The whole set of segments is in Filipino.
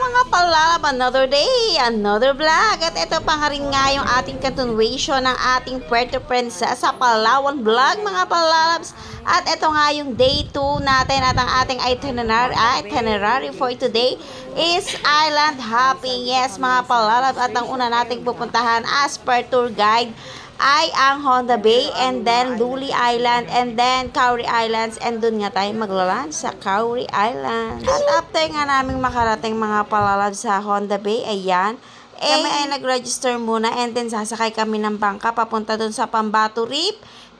mga palalab, another day, another vlog. At ito pa nga rin nga yung ating continuation ng ating Puerto Princesa Palawan vlog mga palalabs. At ito nga yung day 2 natin at ang ating itinerary for today is island hopping. Yes mga palalabs, at ang una nating pupuntahan as per tour guide ay ang Honda Bay, and then Luli Island, and then Cowrie Islands, and dun nga tayo maglaland sa Cowrie Island. At after nga naming makarating mga palalab sa Honda Bay, ayan, kami ay nag-register muna, and then sasakay kami ng bangka papunta dun sa Pambato Reef.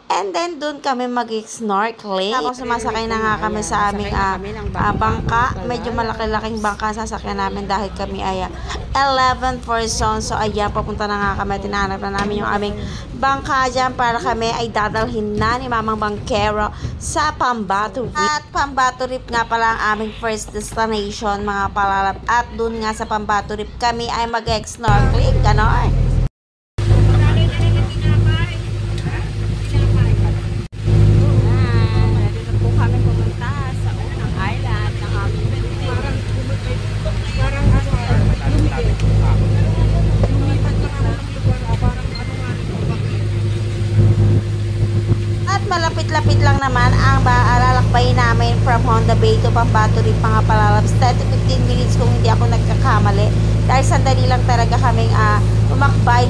And then, doon kami mag-snorkeling. Tapos, sumasakay na nga kami sa aming bangka. Medyo malaki-laking bangka sasakyan namin dahil kami ay 11 person. So, ayan, papunta na nga kami. Tinahanap na namin yung aming bangka dyan para kami ay dadalhin na ni Mamang Bangkero sa Pambato Reef. At Pambato Reef nga pala ang aming first destination, mga palalab. At doon nga sa Pambato Reef kami ay mag-snorkeling. Ganon. Malapit-lapit lang naman ang lalakbayin namin from Honda Bay to Pambato Reef mga palalabs. 10 to 15 minutes kung hindi ako nagkakamali. Dahil sandali lang talaga kaming lumakbay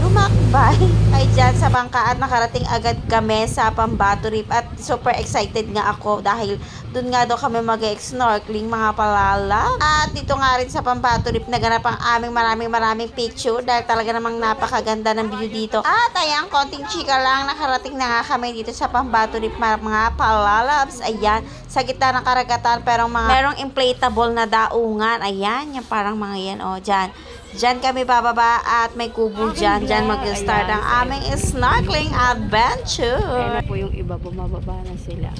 ay dyan sa bangka at nakarating agad kami sa Pambato Reef. At super excited nga ako dahil dun nga daw kami mag-snorkeling mga palalabs. At dito nga rin sa Pambato Reef naganap ang aming maraming picture dahil talaga namang napakaganda ng view dito. At ayan, konting chika lang, nakarating na nga kami dito sa Pambato Reef mga palalabs. Ayan, sa gitna ng karagatan pero merong inflatable na daungan. Ayan, yung parang mga yan Diyan kami bababa at may kubo dyan. Diyan mag-start ang aming snorkeling adventure. Ayan po yung iba, bumababa na sila.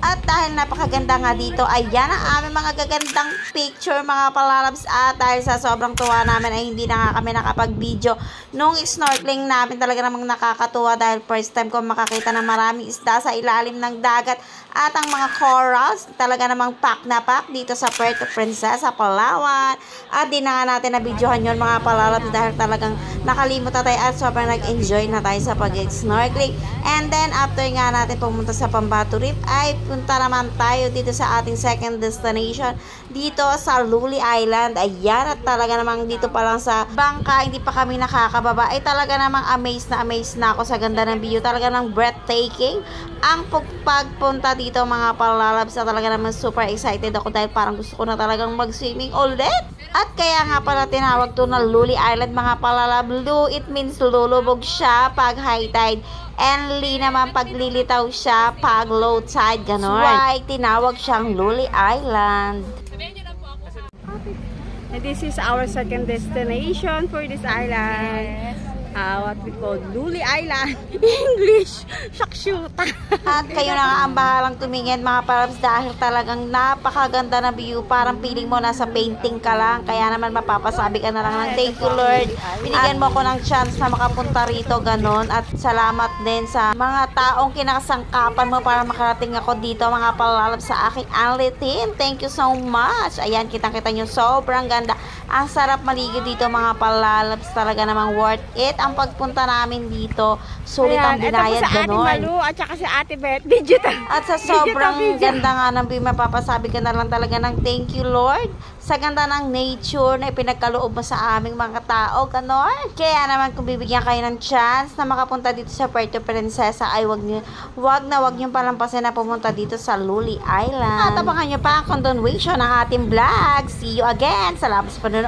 At dahil napakaganda nga dito, ayan ang aming mga gagandang picture mga palalabs. At dahil sa sobrang tuwa namin ay hindi na nga kami nakapag-video nung snorkeling namin. Talaga namang nakakatuwa dahil first time ko makakita ng maraming isda sa ilalim ng dagat. At ang mga corals, talaga namang pack na pack dito sa Puerto Princesa, Palawan. At di na nga natin na-videohan yun mga palalabs dahil talagang nakalimot na tayo at sobrang nag-enjoy na tayo sa pag-snorkeling. And then after nga natin pumunta sa Pambato Reef ay punta naman tayo dito sa ating second destination dito sa Luli Island. Ayan, at talaga namang dito pa lang sa bangka, hindi pa kami nakakababa, ay talaga namang amazed na ako sa ganda ng view. Talaga namang breathtaking ang pagpunta dito mga palalabs. Talaga naman super excited ako dahil parang gusto ko na talagang mag-swimming ulit. At kaya nga pala tinawag to na Luli Island mga palalab. Lu, it means lulubog siya pag high tide. And li naman paglilitaw siya pag low tide, ganon. Why tinawag siyang Luli Island. And this is our second destination for this island. What we call Luli Island. English, shakshuta. At kayo na nga ang bahalang tumingin mga palalabs dahil talagang napakaganda na view. Parang feeling mo nasa painting ka lang. Kaya naman mapapasabi ka na lang ng thank you Lord. Binigyan mo ko ng chance na makapunta rito, ganon. At salamat din sa mga taong kinakasangkapan mo para makarating ako dito mga palalabs sa aking only team. Thank you so much. Ayan, kitang-kita nyo, sobrang ganda. Ang sarap maligo dito mga palalabs. Talaga namang worth it ang pagpunta namin dito. Sulit ang binayad, ganon. Ate Malu at saka si Ate Beth. Digital. At sa sobrang ganda nga ng view, mapapasabi ka na lang talaga ng thank you Lord sa ganda ng nature na ipinagkaloob mo sa aming mga tao, ganon. Kaya naman kung bibigyan kayo ng chance na makapunta dito sa Puerto Princesa ay wag nyo palampasin na pumunta dito sa Luli Island. At abangan nyo pa ang continuation ng ating vlog. See you again. Salamat sa panonood.